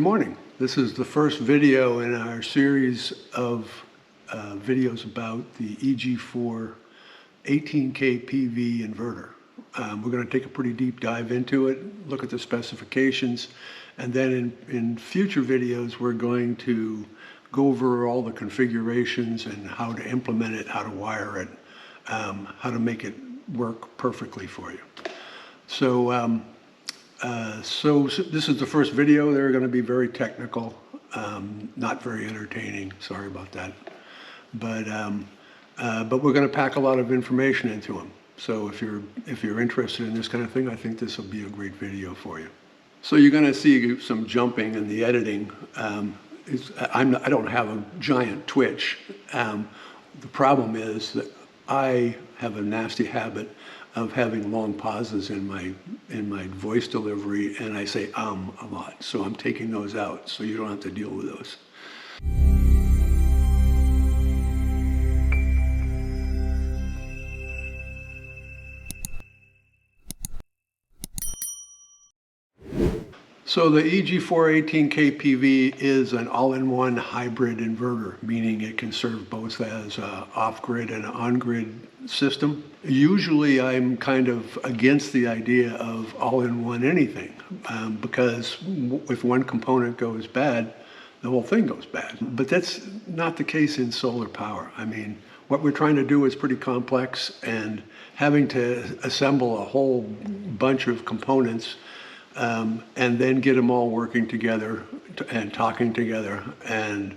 Good morning. This is the first video in our series of videos about the EG4 18K PV inverter. We're going to take a pretty deep dive into it, look at the specifications, and then in future videos we're going to go over all the configurations and how to implement it, how to wire it, how to make it work perfectly for you. So this is the first video. They're going to be very technical, not very entertaining. Sorry about that. But we're going to pack a lot of information into them. So if you're interested in this kind of thing, I think this will be a great video for you. So you're going to see some jumping in the editing. I don't have a giant twitch. The problem is that I have a nasty habit of having long pauses in my voice delivery, and I say a lot. So I'm taking those out so you don't have to deal with those. So the EG4 18K PV is an all-in-one hybrid inverter, meaning it can serve both as an off-grid and an on-grid system. Usually I'm kind of against the idea of all-in-one anything, because if one component goes bad, the whole thing goes bad. But that's not the case in solar power. I mean, what we're trying to do is pretty complex, and having to assemble a whole bunch of components and then get them all working together and talking together and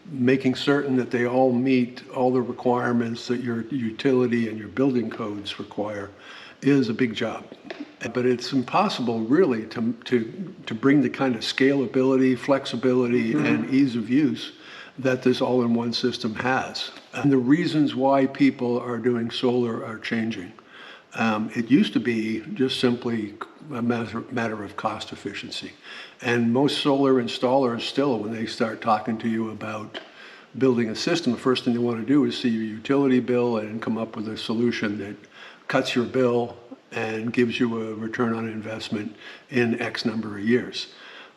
making certain that they all meet all the requirements that your utility and your building codes require is a big job. But it's impossible really to bring the kind of scalability, flexibility, and ease of use that this all-in-one system has. And the reasons why people are doing solar are changing. It used to be just simply a matter of cost efficiency. And most solar installers still, when they start talking to you about building a system, the first thing they want to do is see your utility bill and come up with a solution that cuts your bill and gives you a return on investment in X number of years.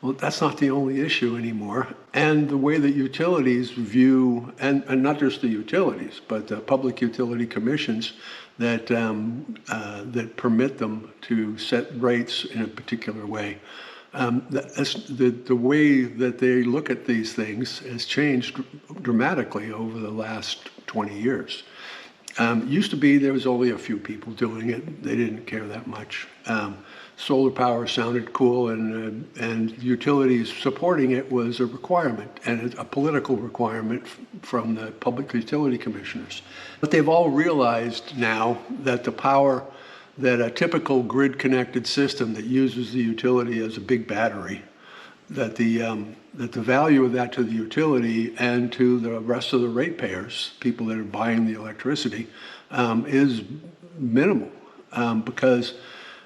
Well, that's not the only issue anymore. And the way that utilities view, and not just the utilities, but the public utility commissions that permit them to set rates in a particular way. The way that they look at these things has changed dramatically over the last 20 years. Used to be there was only a few people doing it. They didn't care that much. Solar power sounded cool, and utilities supporting it was a requirement, and a political requirement from the public utility commissioners. But they've all realized now that the power that a typical grid-connected system that uses the utility as a big battery, that the value of that to the utility and to the rest of the ratepayers, people that are buying the electricity, is minimal, because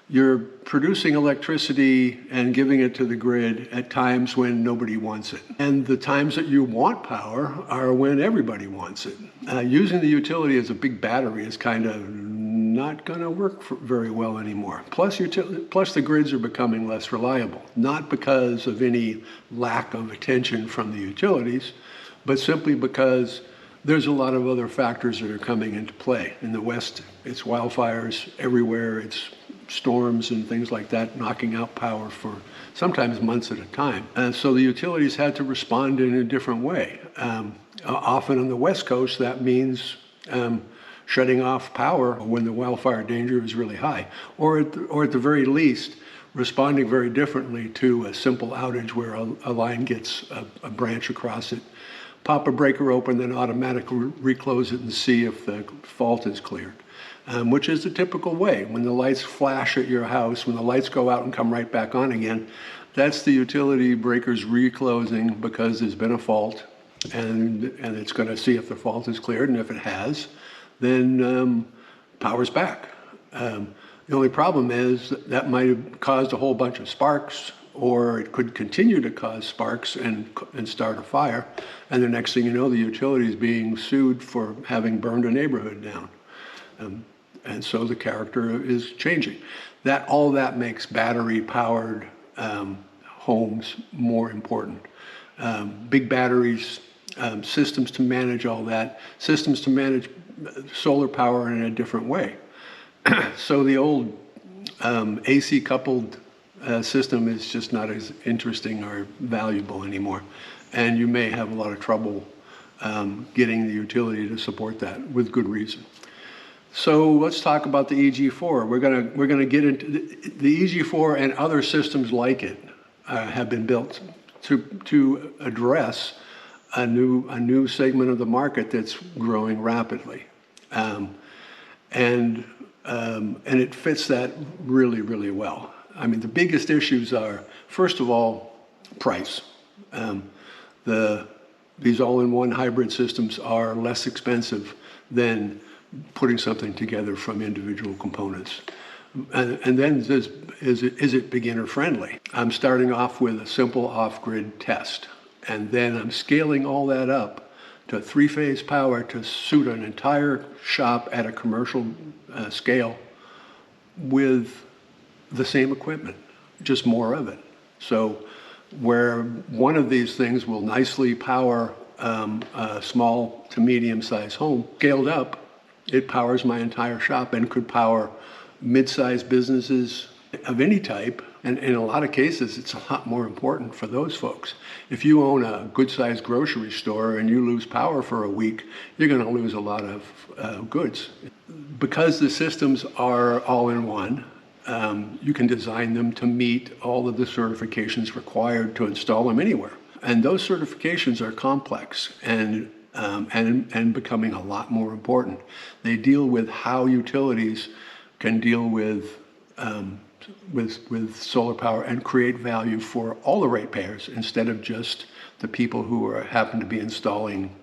you're producing electricity and giving it to the grid at times when nobody wants it. And the times that you want power are when everybody wants it. Using the utility as a big battery is kind of not going to work very well anymore. Plus the grids are becoming less reliable, not because of any lack of attention from the utilities, but simply because there's a lot of other factors that are coming into play. In the West, it's wildfires everywhere, it's storms and things like that, knocking out power for sometimes months at a time. And so the utilities had to respond in a different way. Often on the West Coast, that means shutting off power when the wildfire danger is really high, or at the very least, responding very differently to a simple outage where a line gets a branch across it, pop a breaker open, then automatically reclose it and see if the fault is cleared. Which is the typical way. When the lights flash at your house, when the lights go out and come right back on again, that's the utility breakers reclosing because there's been a fault, and it's going to see if the fault is cleared, and if it has, then power's back. The only problem is that might have caused a whole bunch of sparks, or it could continue to cause sparks and start a fire, and the next thing you know, the utility is being sued for having burned a neighborhood down. And so the character is changing. All that makes battery-powered homes more important. Big batteries, systems to manage all that, systems to manage solar power in a different way. So the old AC coupled system is just not as interesting or valuable anymore. And you may have a lot of trouble getting the utility to support that with good reason. So let's talk about the EG4. We're gonna get into the EG4 and other systems like it have been built to address a new segment of the market that's growing rapidly, and it fits that really, really well. I mean, the biggest issues are, first of all, price. These all-in-one hybrid systems are less expensive than putting something together from individual components. And then is it beginner friendly? I'm starting off with a simple off-grid test, and then I'm scaling all that up to three-phase power to suit an entire shop at a commercial scale with the same equipment, just more of it. So where one of these things will nicely power a small to medium-sized home, scaled up, it powers my entire shop and could power mid-sized businesses of any type. And in a lot of cases, it's a lot more important for those folks. If you own a good-sized grocery store and you lose power for a week, you're going to lose a lot of goods. Because the systems are all-in-one, you can design them to meet all of the certifications required to install them anywhere. And those certifications are complex and becoming a lot more important. They deal with how utilities can deal with solar power and create value for all the ratepayers instead of just the people who happen to be installing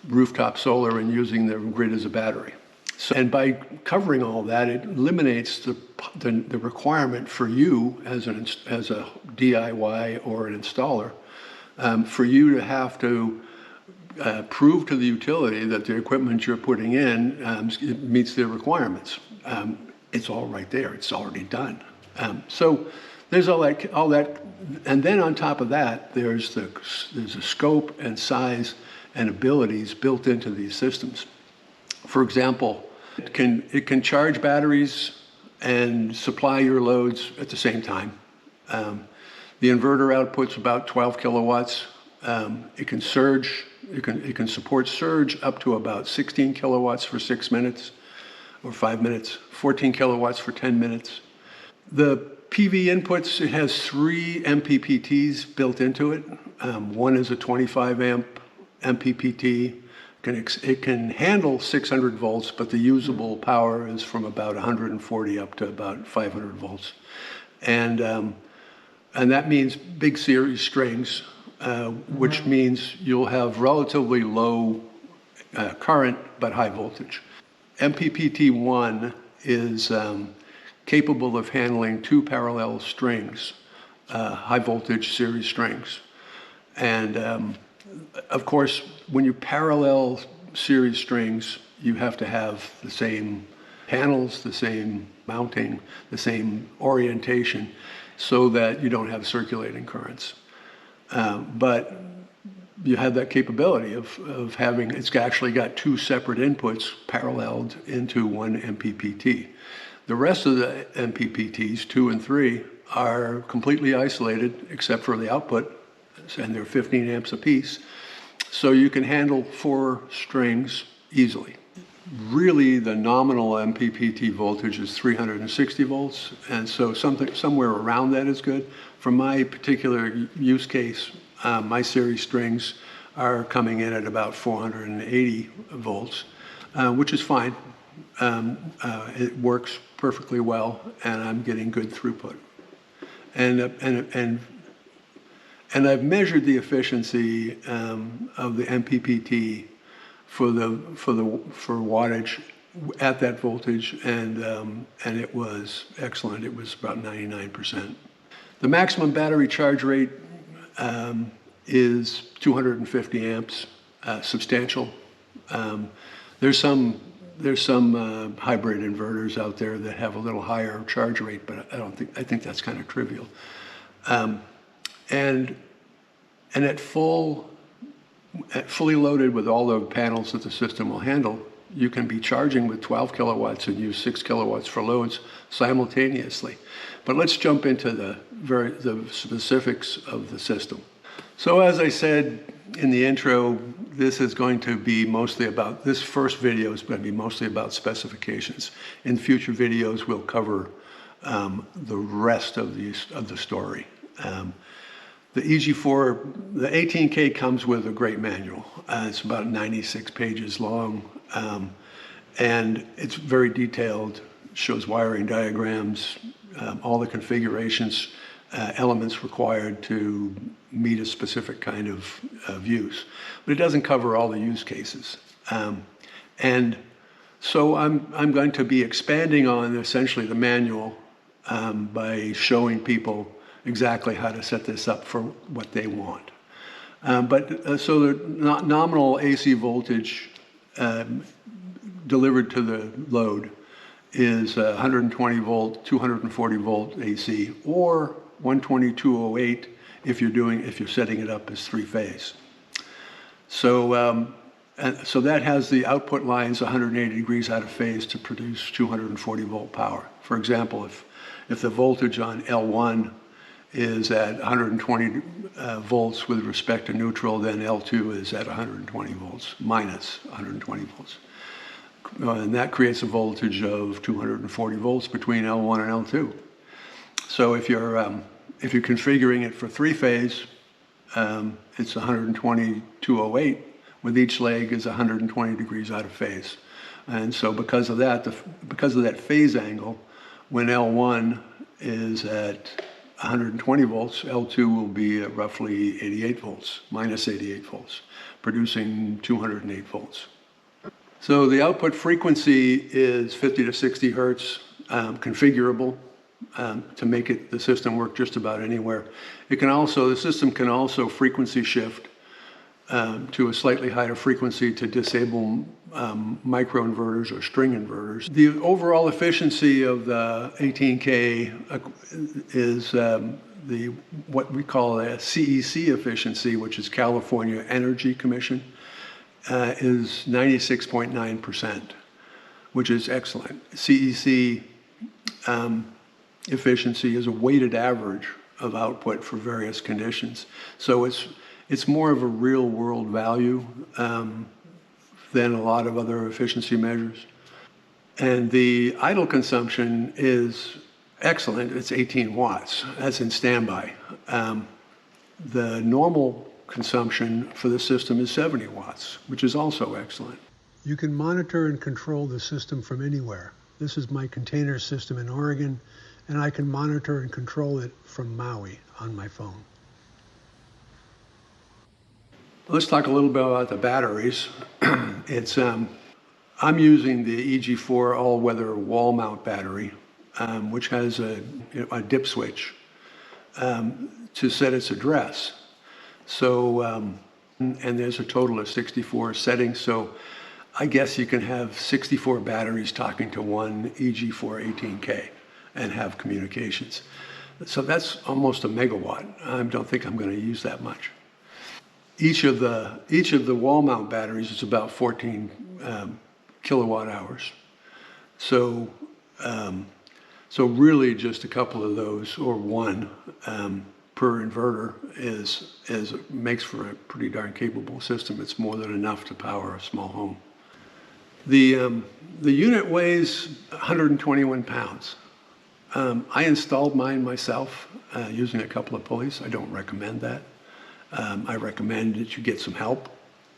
rooftop solar and using the grid as a battery. So, and by covering all that, it eliminates the requirement for you as a DIY or an installer for you to have to prove to the utility that the equipment you're putting in meets their requirements. It's all right there. It's already done. So there's all that, and then on top of that, there's a scope and size and abilities built into these systems. For example, it can charge batteries and supply your loads at the same time. The inverter output's about 12 kilowatts. It can surge. It can support surge up to about 16 kilowatts for 6 minutes or 5 minutes, 14 kilowatts for 10 minutes. The PV inputs, it has 3 MPPTs built into it. One is a 25 amp MPPT. It can handle 600 volts, but the usable power is from about 140 up to about 500 volts. And that means big series strings, which means you'll have relatively low current, but high voltage. MPPT-1 is capable of handling 2 parallel strings, high voltage series strings. And of course, when you parallel series strings, you have to have the same panels, the same mounting, the same orientation, so that you don't have circulating currents. But you have that capability of having, it's actually got 2 separate inputs paralleled into one MPPT. The rest of the MPPTs, 2 and 3, are completely isolated except for the output, and they're 15 amps apiece. So you can handle 4 strings easily. Really, the nominal MPPT voltage is 360 volts, and so somewhere around that is good. For my particular use case, my series strings are coming in at about 480 volts, which is fine. It works perfectly well, and I'm getting good throughput. And I've measured the efficiency of the MPPT for wattage at that voltage, and it was excellent. It was about 99%. The maximum battery charge rate is 250 amps, substantial. There's some hybrid inverters out there that have a little higher charge rate, but I think that's kind of trivial. And fully loaded with all the panels that the system will handle, you can be charging with 12 kilowatts and use 6 kilowatts for loads simultaneously. But let's jump into the specifics of the system. So as I said in the intro, this is going to be mostly about, this first video is going to be mostly about specifications. In future videos, we'll cover the rest of the story. The EG4, the 18K comes with a great manual. It's about 96 pages long, and it's very detailed, shows wiring diagrams, all the configurations, elements required to meet a specific kind of use. But it doesn't cover all the use cases. And so I'm going to be expanding on essentially the manual by showing people exactly how to set this up for what they want. So the nominal AC voltage delivered to the load is 120 volt, 240 volt AC, or 120/208 if you're setting it up as three-phase. So so that has the output lines 180 degrees out of phase to produce 240 volt power. For example, if the voltage on L1 is at 120 volts with respect to neutral, then L2 is at 120 volts, minus 120 volts. And that creates a voltage of 240 volts between L1 and L2. So if you're configuring it for three-phase, it's 120/208, with each leg is 120 degrees out of phase. And so because of that phase angle, when L1 is at 120 volts, L2 will be at roughly 88 volts, minus 88 volts, producing 208 volts. So the output frequency is 50 to 60 hertz, configurable to make the system work just about anywhere. The system can also frequency shift to a slightly higher frequency to disable microinverters or string inverters. The overall efficiency of the 18K is what we call a CEC efficiency, which is California Energy Commission, is 96.9%, which is excellent. CEC efficiency is a weighted average of output for various conditions. So it's more of a real world value than a lot of other efficiency measures. And the idle consumption is excellent. It's 18 watts. That's in standby. The normal consumption for the system is 70 watts, which is also excellent. You can monitor and control the system from anywhere. This is my container system in Oregon, and I can monitor and control it from Maui on my phone. Let's talk a little bit about the batteries. I'm using the EG4 all-weather wall mount battery, which has a dip switch to set its address. So, and there's a total of 64 settings. So I guess you can have 64 batteries talking to one EG4 18K and have communications. So that's almost a megawatt. I don't think I'm going to use that much. Each of the wall mount batteries is about 14 kilowatt hours. So really just a couple of those, or one per inverter, makes for a pretty darn capable system. It's more than enough to power a small home. The unit weighs 121 pounds. I installed mine myself using a couple of pulleys. I don't recommend that. I recommend that you get some help.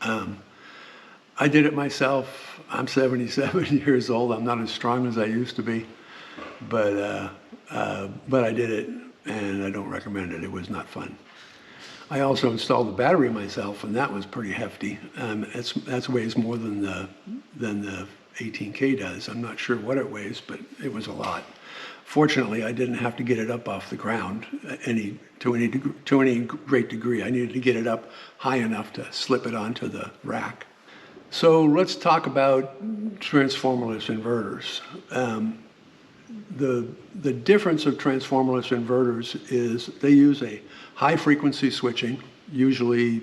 I did it myself. I'm 77 years old. I'm not as strong as I used to be, but I did it, and I don't recommend it. It was not fun. I also installed the battery myself, and that was pretty hefty. That weighs more than the 18K does. I'm not sure what it weighs, but it was a lot. Fortunately, I didn't have to get it up off the ground to any great degree. I needed to get it up high enough to slip it onto the rack. So let's talk about transformerless inverters. the difference of transformerless inverters is they use a high frequency switching, usually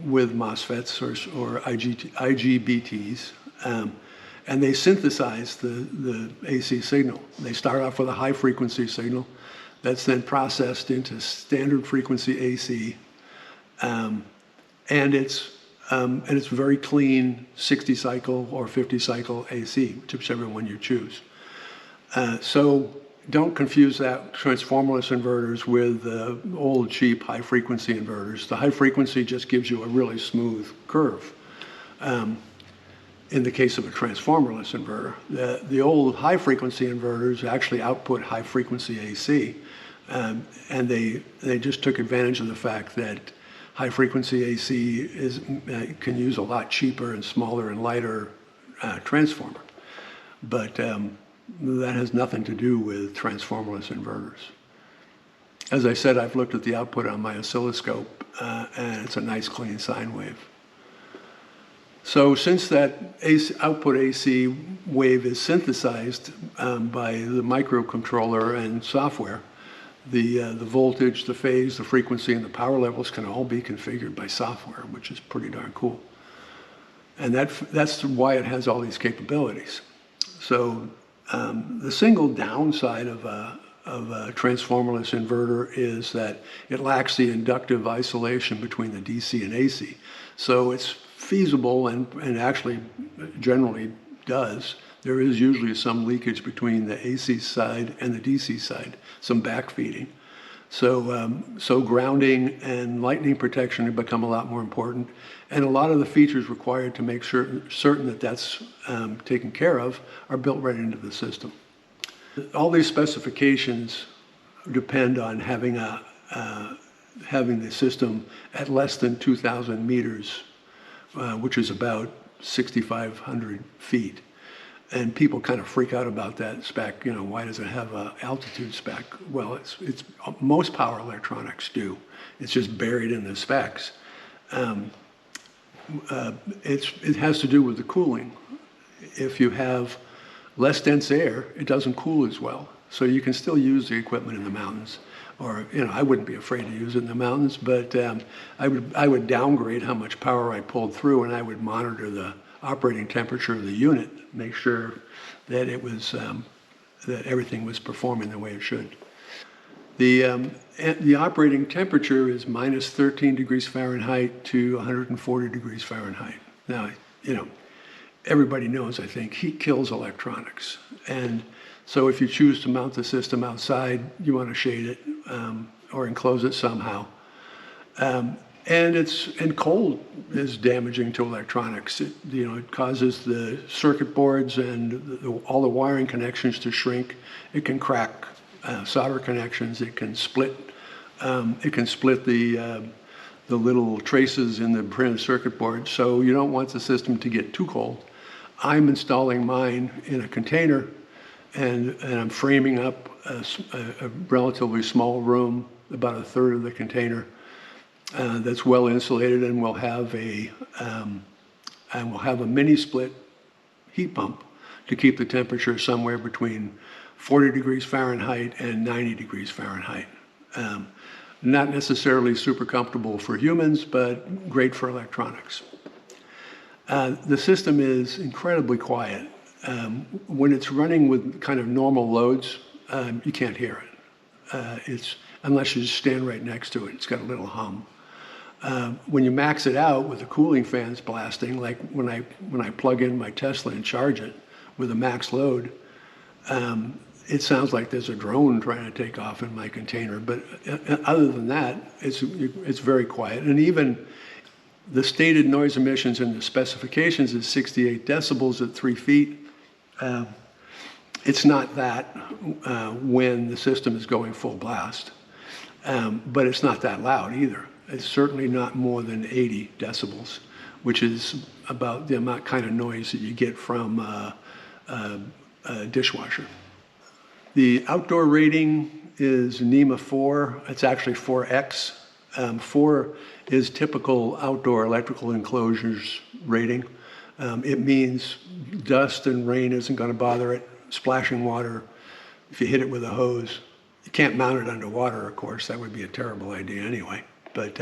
with MOSFETs or IGBTs, and they synthesize the AC signal. They start off with a high frequency signal that's then processed into standard frequency AC, and it's very clean 60 cycle or 50 cycle AC, whichever one you choose. So don't confuse that transformerless inverters with old cheap high frequency inverters. The high frequency just gives you a really smooth curve. In the case of a transformerless inverter, the old high frequency inverters actually output high frequency AC, and they just took advantage of the fact that high frequency AC can use a lot cheaper and smaller and lighter transformer. But that has nothing to do with transformerless inverters. As I said, I've looked at the output on my oscilloscope, and it's a nice clean sine wave. So since that output AC wave is synthesized by the microcontroller and software, the voltage, the phase, the frequency, and the power levels can all be configured by software, which is pretty darn cool. And that's why it has all these capabilities. So the single downside of a transformerless inverter is that it lacks the inductive isolation between the DC and AC. So it's feasible and actually generally does. There is usually some leakage between the AC side and the DC side, some backfeeding. So grounding and lightning protection have become a lot more important, and a lot of the features required to make certain that that's taken care of are built right into the system. All these specifications depend on having the system at less than 2,000 meters, which is about 6,500 feet. And people kind of freak out about that spec. You know, why does it have an altitude spec? Well, it's most power electronics do. It's just buried in the specs. It has to do with the cooling. If you have less dense air, it doesn't cool as well. So you can still use the equipment in the mountains. Or, you know, I wouldn't be afraid to use it in the mountains, but I would downgrade how much power I pulled through, and I would monitor the operating temperature of the unit, make sure that it was that everything was performing the way it should. The operating temperature is minus 13 degrees Fahrenheit to 140 degrees Fahrenheit. Now, you know, everybody knows, I think, heat kills electronics, and so if you choose to mount the system outside, you want to shade it or enclose it somehow. And cold is damaging to electronics. It causes the circuit boards and all the wiring connections to shrink. It can crack solder connections. It can split. The little traces in the printed circuit board. So you don't want the system to get too cold. I'm installing mine in a container, and I'm framing up a relatively small room, about a third of the container. That's well insulated, and we'll have a mini split heat pump to keep the temperature somewhere between 40 degrees Fahrenheit and 90 degrees Fahrenheit. Not necessarily super comfortable for humans, but great for electronics. The system is incredibly quiet. When it's running with kind of normal loads, you can't hear it. Unless you just stand right next to it. It's got a little hum. When you max it out with the cooling fans blasting, like when I plug in my Tesla and charge it with a max load, it sounds like there's a drone trying to take off in my container. But other than that, it's very quiet. And even the stated noise emissions in the specifications is 68 decibels at 3 feet. It's not that when the system is going full blast, but it's not that loud either. It's certainly not more than 80 decibels, which is about the amount kind of noise that you get from a dishwasher. The outdoor rating is NEMA 4. It's actually 4X. 4 is typical outdoor electrical enclosures rating. It means dust and rain isn't going to bother it. Splashing water if you hit it with a hose. You can't mount it underwater, of course. That would be a terrible idea anyway. But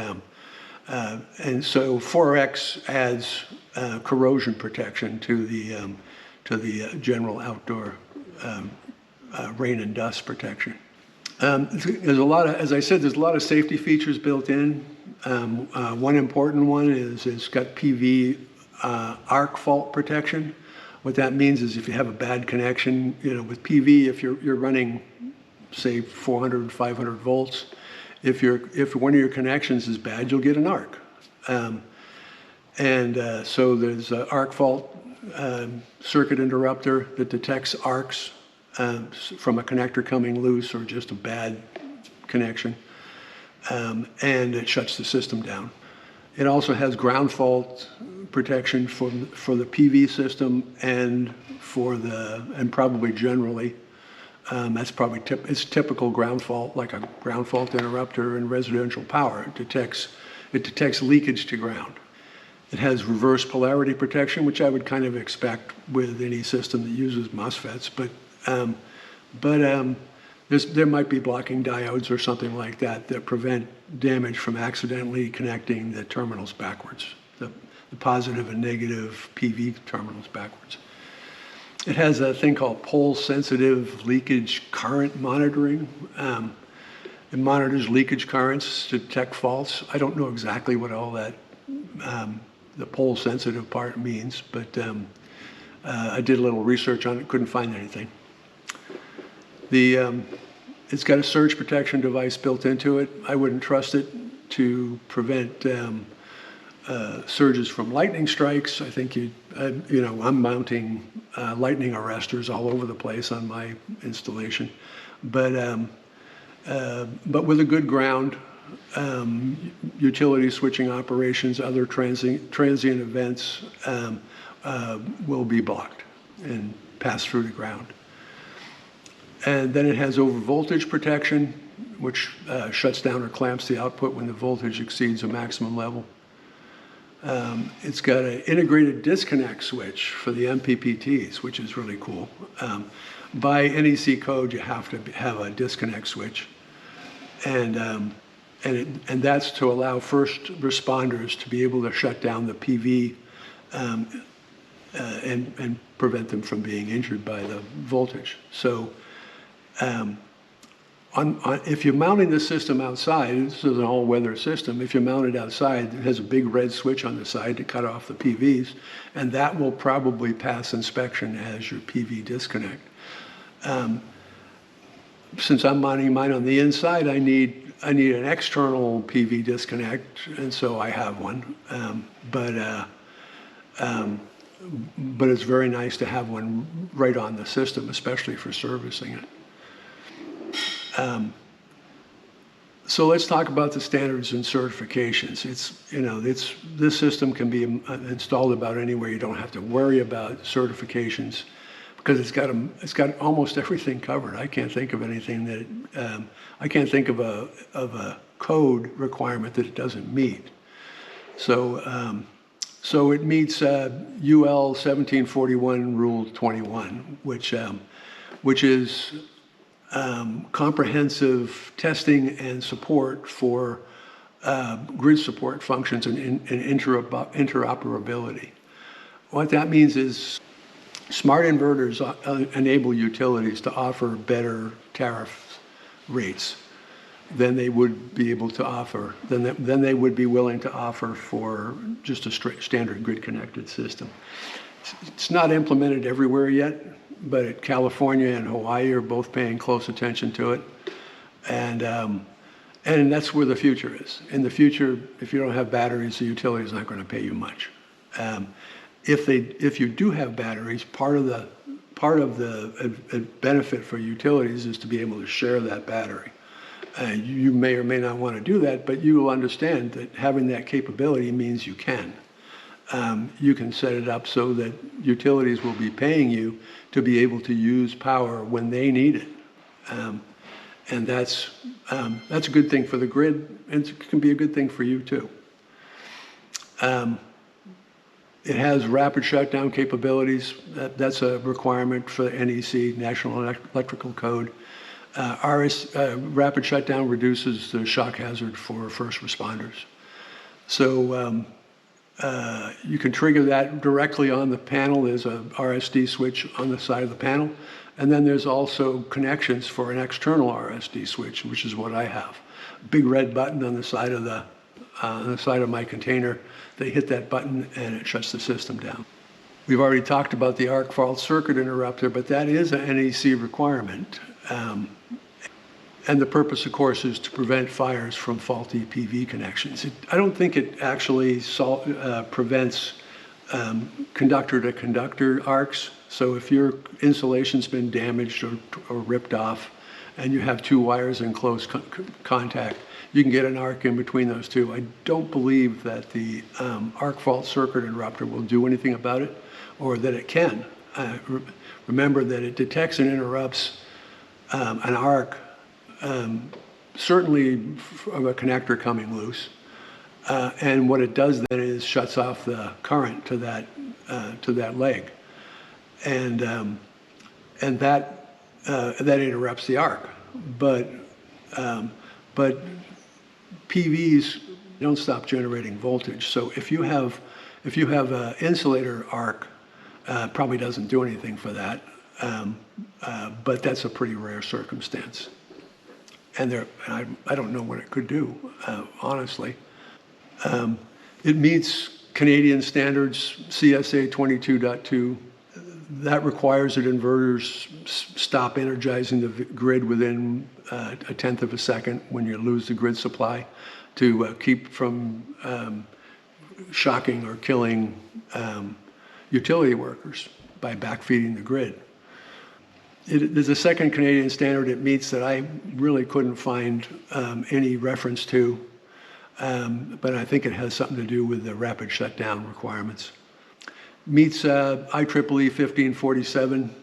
and so 4X adds corrosion protection to the general outdoor rain and dust protection. There's a lot of, as I said, there's a lot of safety features built in. One important one is it's got PV arc fault protection. What that means is if you have a bad connection, with PV, if you're running, say, 400, 500 volts, if one of your connections is bad, you'll get an arc. So there's an arc fault circuit interrupter that detects arcs from a connector coming loose or just a bad connection, and it shuts the system down. It also has ground fault protection for the PV system and probably generally. That's probably it's typical ground fault, like a ground fault interrupter in residential power. It detects leakage to ground. It has reverse polarity protection, which I would kind of expect with any system that uses MOSFETs, but there might be blocking diodes or something like that prevent damage from accidentally connecting the terminals backwards, the positive and negative PV terminals backwards. It has a thing called pole-sensitive leakage current monitoring. It monitors leakage currents to detect faults. I don't know exactly what all that, the pole-sensitive part means, but I did a little research on it, couldn't find anything. It's got a surge protection device built into it. I wouldn't trust it to prevent surges from lightning strikes. I think I'm mounting lightning arresters all over the place on my installation, but with a good ground, utility switching operations, other transient events will be blocked and pass through the ground. And then it has over voltage protection, which shuts down or clamps the output when the voltage exceeds a maximum level. It's got an integrated disconnect switch for the MPPTs, which is really cool. By NEC code, you have to have a disconnect switch, and that's to allow first responders to be able to shut down the PV and prevent them from being injured by the voltage. So if you're mounting the system outside, this is an all-weather system, if you mount it outside, it has a big red switch on the side to cut off the PVs, and that will probably pass inspection as your PV disconnect. Since I'm mounting mine on the inside, I need an external PV disconnect, and so I have one. But it's very nice to have one right on the system, especially for servicing it. So let's talk about the standards and certifications. This system can be installed about anywhere. You don't have to worry about certifications because it's got almost everything covered. I can't think of anything that I can't think of a code requirement that it doesn't meet. So it meets UL1741 Rule 21, which is comprehensive testing and support for grid support functions and interoperability. What that means is smart inverters enable utilities to offer better tariff rates than they would be able to offer, than they would be willing to offer for just a standard grid-connected system. It's not implemented everywhere yet, but California and Hawaii are both paying close attention to it, and that's where the future is. In the future, if you don't have batteries, the utility is not going to pay you much. If you do have batteries, part of the benefit for utilities is to be able to share that battery. You may or may not want to do that, but you will understand that having that capability means you can. You can set it up so that utilities will be paying you to be able to use power when they need it. And that's a good thing for the grid, and it can be a good thing for you too. It has rapid shutdown capabilities. That's a requirement for the NEC, National Electrical Code. Rapid shutdown reduces the shock hazard for first responders. So you can trigger that directly on the panel. There's a RSD switch on the side of the panel. And then there's also connections for an external RSD switch, which is what I have. Big red button on the side of my container. They hit that button and it shuts the system down. We've already talked about the arc fault circuit interrupter, but that is an NEC requirement. And the purpose, of course, is to prevent fires from faulty PV connections. I don't think it actually prevents conductor-to-conductor arcs. So if your insulation's been damaged or ripped off and you have two wires in close contact, you can get an arc in between those two. I don't believe that the arc fault circuit interrupter will do anything about it, or that it can. Remember that it detects and interrupts an arc, certainly of a connector coming loose. And what it does then is shuts off the current to that leg. And that interrupts the arc. But PVs don't stop generating voltage. So if you have an insulator arc, probably doesn't do anything for that. But that's a pretty rare circumstance. And I don't know what it could do, honestly. It meets Canadian standards, CSA 22.2. That requires that inverters stop energizing the grid within a tenth of a second when you lose the grid supply to keep from shocking or killing utility workers by backfeeding the grid. There's a second Canadian standard it meets that I really couldn't find any reference to, but I think it has something to do with the rapid shutdown requirements. Meets IEEE 1547.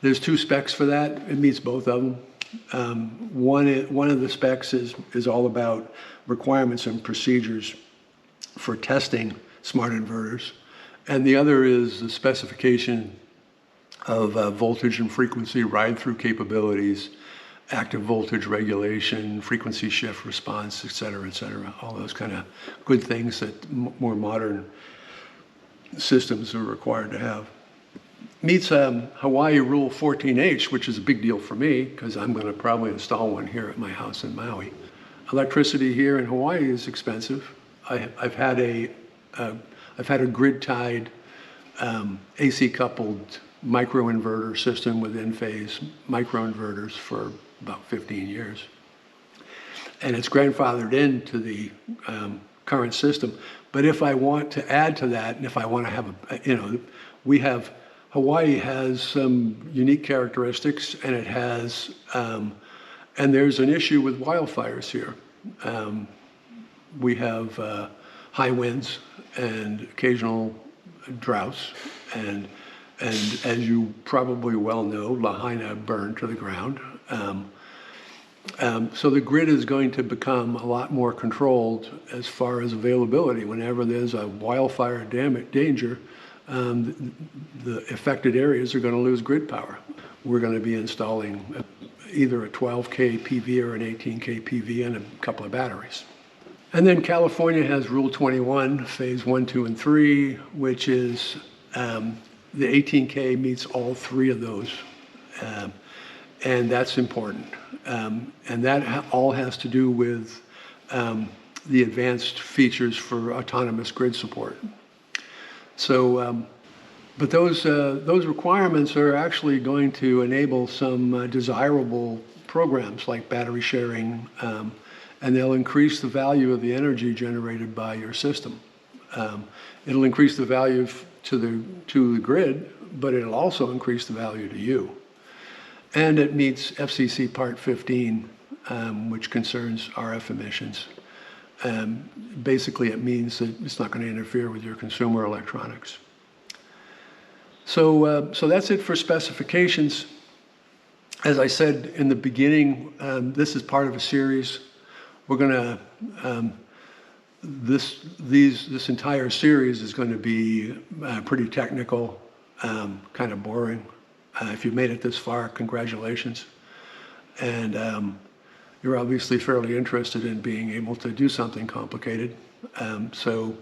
There's two specs for that. It meets both of them. One of the specs is all about requirements and procedures for testing smart inverters, and the other is the specification of voltage and frequency ride-through capabilities, active voltage regulation, frequency shift response, et cetera, all those kind of good things that more modern systems are required to have. Meets Hawaii Rule 14H, which is a big deal for me because I'm going to probably install one here at my house in Maui. Electricity here in Hawaii is expensive. I've had a grid-tied AC-coupled microinverter system with in-phase microinverters for about 15 years. And it's grandfathered into the current system. But if I want to add to that, and if I want to have Hawaii has some unique characteristics, and it has, and there's an issue with wildfires here. We have high winds and occasional droughts, and as you probably well know, Lahaina burned to the ground. So the grid is going to become a lot more controlled as far as availability. Whenever there's a wildfire danger, the affected areas are going to lose grid power. We're going to be installing either a 12K PV or an 18K PV and a couple of batteries. And then California has Rule 21, Phase 1, 2, and 3, which is the 18K meets all three of those. And that's important. And that all has to do with the advanced features for autonomous grid support. So, but those requirements are actually going to enable some desirable programs like battery sharing, and they'll increase the value of the energy generated by your system. It'll increase the value to the grid, but it'll also increase the value to you. And it meets FCC Part 15, which concerns RF emissions. Basically, it means that it's not going to interfere with your consumer electronics. So that's it for specifications. As I said in the beginning, this is part of a series. We're going to this entire series is going to be pretty technical, kind of boring. If you've made it this far, congratulations. And you're obviously fairly interested in being able to do something complicated. So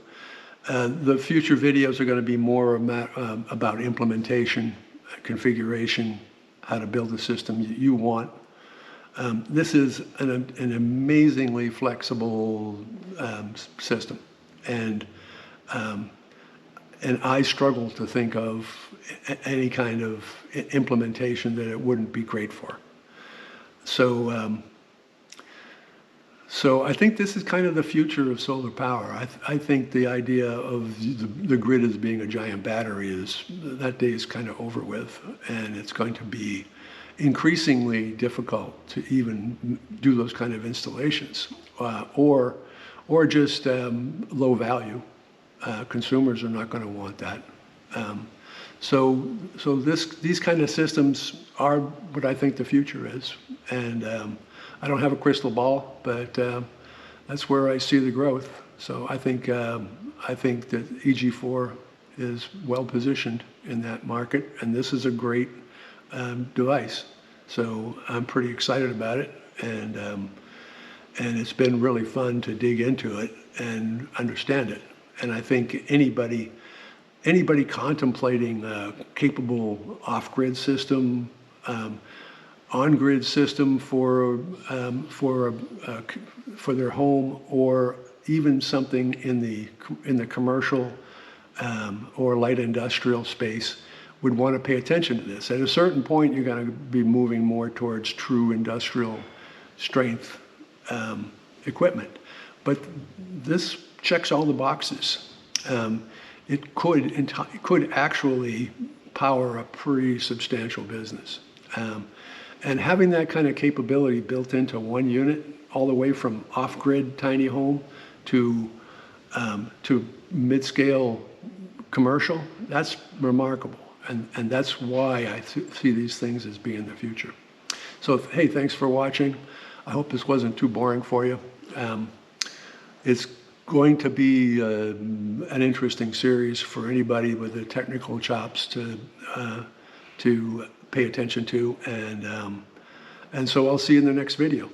the future videos are going to be more about implementation, configuration, how to build the system you want. This is an amazingly flexible system, and I struggle to think of any kind of implementation that it wouldn't be great for. So I think this is kind of the future of solar power. I think the idea of the grid as being a giant battery that day is kind of over with, and it's going to be increasingly difficult to even do those kind of installations, or just low value. Consumers are not going to want that. So these kind of systems are what I think the future is, and I don't have a crystal ball, but that's where I see the growth. So I think that EG4 is well positioned in that market, and this is a great device. So I'm pretty excited about it, and it's been really fun to dig into it and understand it. And I think anybody contemplating a capable off-grid system, on-grid system for their home, or even something in the commercial or light industrial space, would want to pay attention to this. At a certain point, you're going to be moving more towards true industrial strength equipment. But this checks all the boxes. It could actually power a pretty substantial business. And having that kind of capability built into one unit, all the way from off-grid tiny home to mid-scale commercial, that's remarkable. And that's why I see these things as being the future. So, hey, thanks for watching. I hope this wasn't too boring for you. It's going to be an interesting series for anybody with the technical chops to pay attention to. And so I'll see you in the next video.